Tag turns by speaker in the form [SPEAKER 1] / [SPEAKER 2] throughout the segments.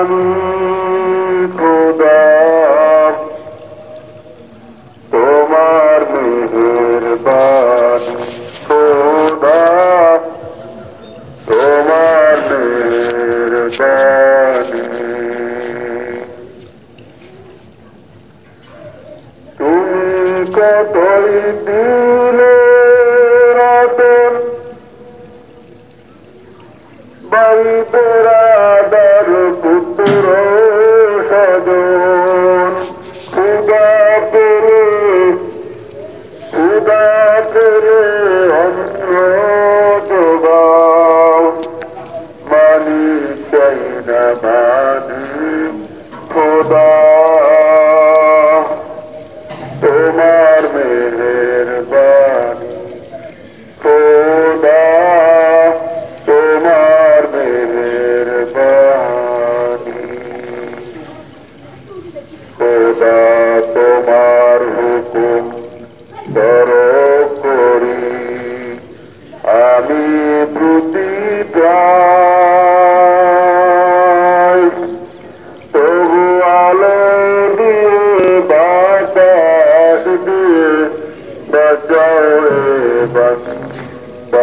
[SPEAKER 1] আমি খোদা তোমার মেহেরবানি, খোদা তোমার মেহেরবানি। তুমি কতই দিলে রতন ভাই বেরাদার পুত্র স্বজন, খুদা পেলে অন্য জবাও, মানি চাই না মানি খোদা তোমার মেহেরবানি, খোদা তোমার মেহেরবানি। খোদা তোমার হুকুম তরক করি আমি প্রতি প্রায়, তবু আলো দিয়ে বাতাস দিয়ে বাঁচাও বান্দায়।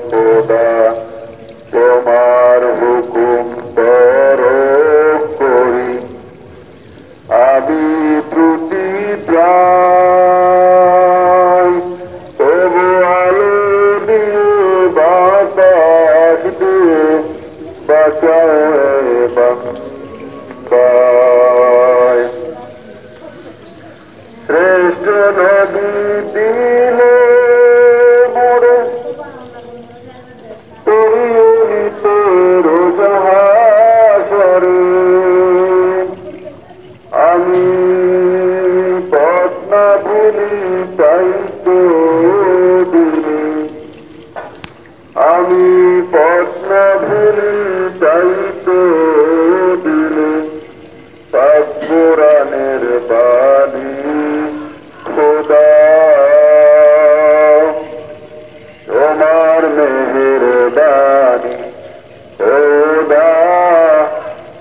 [SPEAKER 1] খোদা তোমার হুকুম তরক করি আমি প্রতি প্রায়, তবু আলো দিয়ে বাতাস দিয়ে বাঁচাও বান্দায়। শ্রেষ্ঠ নদী দিলে মোরে তরিতে রোজাহাসরে, আমি পথ না ভুলি তাই তো দিলে, আমি পথ না ভুলি তাই তো দিলে পাক কোরআনের বাণী। খোদা তোমার মেহেরবানি, খোদা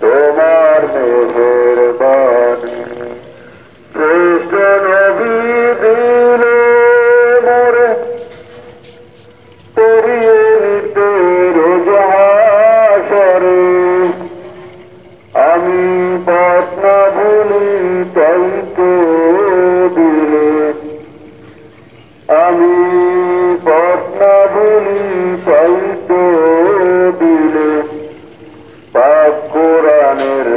[SPEAKER 1] তোমার মেহেরবানি। শ্রেষ্ঠ নবী দিলে মোরে তরিয়ে নিতে রোজাহাসরে, আমি পথ না ভুলি তাই তো দিলে, আমি পথ না ভুলি তাই তো দিলে পাক কোরআনের